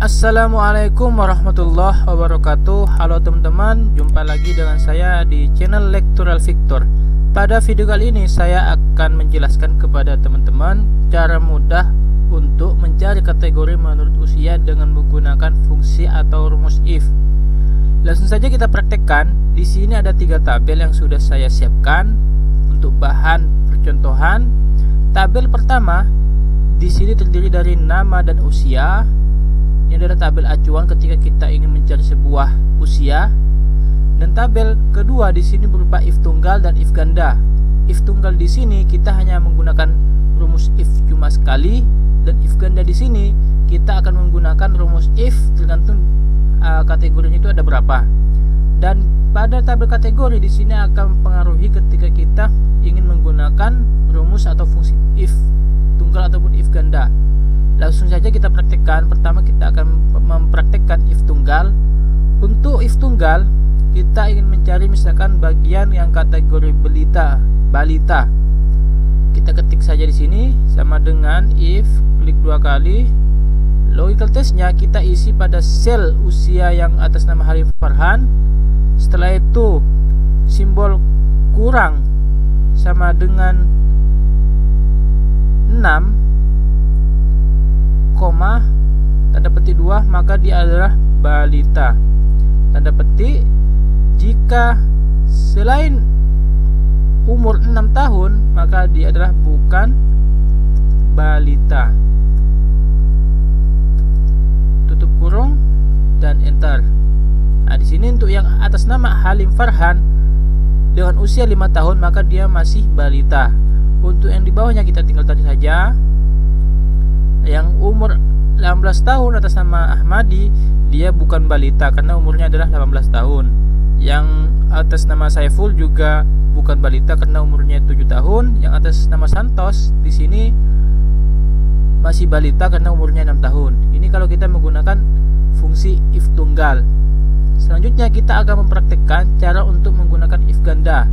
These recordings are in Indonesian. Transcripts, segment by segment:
Assalamualaikum warahmatullahi wabarakatuh. Halo teman-teman, jumpa lagi dengan saya di channel Lektural Victor. Pada video kali ini saya akan menjelaskan kepada teman-teman cara mudah untuk mencari kategori menurut usia dengan menggunakan fungsi atau rumus if. Langsung saja kita praktekkan. Di sini ada 3 tabel yang sudah saya siapkan untuk bahan percontohan. Tabel pertama di sini terdiri dari nama dan usia. Ini adalah tabel acuan ketika kita ingin mencari sebuah usia. Dan tabel kedua di sini berupa if tunggal dan if ganda. If tunggal di sini kita hanya menggunakan rumus if cuma sekali, dan if ganda di sini kita akan menggunakan rumus if tergantung kategorinya itu ada berapa. Dan pada tabel kategori di sini akan mempengaruhi ketika kita ingin menggunakan rumus atau fungsi if tunggal ataupun if ganda. Langsung saja kita praktekkan. Pertama kita akan mempraktekkan if tunggal. Untuk if tunggal kita ingin mencari misalkan bagian yang kategori balita. Kita ketik saja di sini sama dengan if, klik 2 kali. Logical testnya kita isi pada sel usia yang atas nama Halim Farhan. Setelah itu simbol kurang sama dengan 6, koma, tanda petik 2, maka dia adalah balita. Tanda petik, jika selain umur 6 tahun maka dia adalah bukan balita. Tutup kurung dan enter. Nah, di sini untuk yang atas nama Halim Farhan dengan usia 5 tahun maka dia masih balita. Untuk yang di bawahnya kita tinggal tarik saja. Yang umur 18 tahun atas nama Ahmadi, dia bukan balita karena umurnya adalah 18 tahun. Yang atas nama Saiful juga bukan balita karena umurnya 7 tahun. Yang atas nama Santos di sini masih balita karena umurnya 6 tahun. Ini kalau kita menggunakan fungsi if tunggal. Selanjutnya kita akan mempraktekkan cara untuk menggunakan if ganda.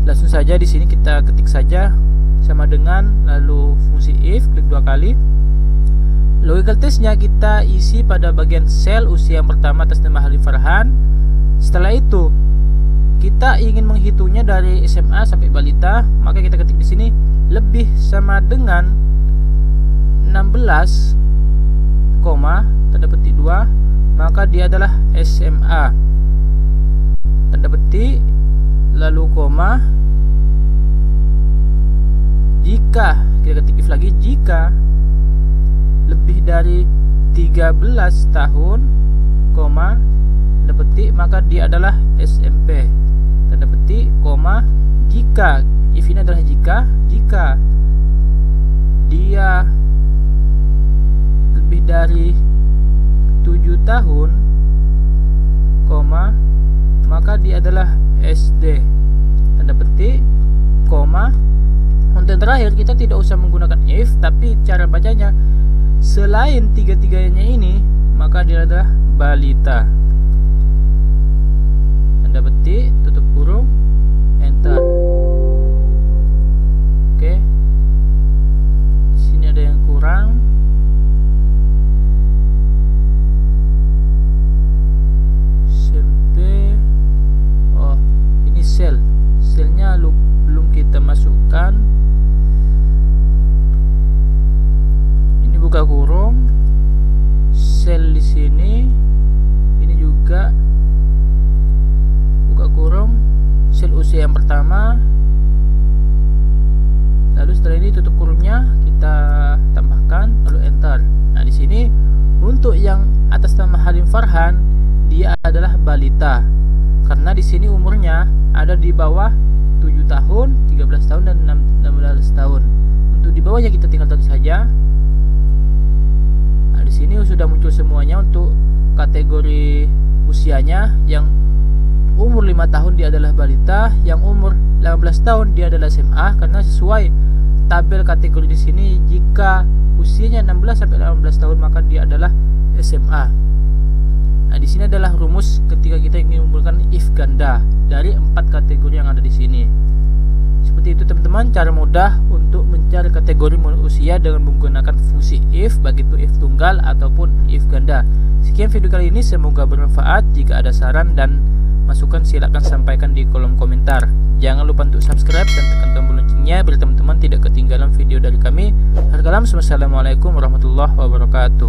Langsung saja di sini kita ketik saja sama dengan lalu fungsi if, klik 2 kali. Logical testnya kita isi pada bagian sel usia yang pertama atas nama Halim Farhan. Setelah itu kita ingin menghitungnya dari SMA sampai balita, maka kita ketik di sini lebih sama dengan 16, koma, tanda petik 2, maka dia adalah SMA. Tanda petik lalu koma. Jika kita ketik if lagi, jika lebih dari 13 tahun, koma, tanda petik, maka dia adalah SMP. Tanda petik, koma, jika, if ini adalah jika dia lebih dari 7 tahun, koma, maka dia adalah SD. Tanda petik, koma. Untuk yang terakhir kita tidak usah menggunakan if, tapi cara bacanya selain tiga-tiganya ini maka dia adalah balita. Tanda petik, tutup kurung, enter. Oke. Di sini ada yang kurang. Sampai ini selnya belum kita masukkan. Buka kurung, sel di sini, ini juga buka kurung, sel usia yang pertama. Lalu setelah ini tutup kurungnya, kita tambahkan, lalu enter. Nah, di sini untuk yang atas nama Halim Farhan, dia adalah balita karena di sini umurnya ada di bawah 7 tahun, 13 tahun dan 16 tahun. Untuk di bawahnya kita tinggal tulis saja. Di sini sudah muncul semuanya untuk kategori usianya. Yang umur 5 tahun dia adalah balita, yang umur 18 tahun dia adalah SMA karena sesuai tabel kategori di sini jika usianya 16 sampai 18 tahun maka dia adalah SMA. Nah, di sini adalah rumus ketika kita ingin menggunakan if ganda dari 4 kategori yang ada di sini. Seperti itu teman-teman, cara mudah untuk mencari kategori usia dengan menggunakan fungsi if, baik itu if tunggal ataupun if ganda. Sekian video kali ini, semoga bermanfaat. Jika ada saran dan masukan silakan sampaikan di kolom komentar. Jangan lupa untuk subscribe dan tekan tombol loncengnya biar teman-teman tidak ketinggalan video dari kami. Assalamualaikum warahmatullahi wabarakatuh.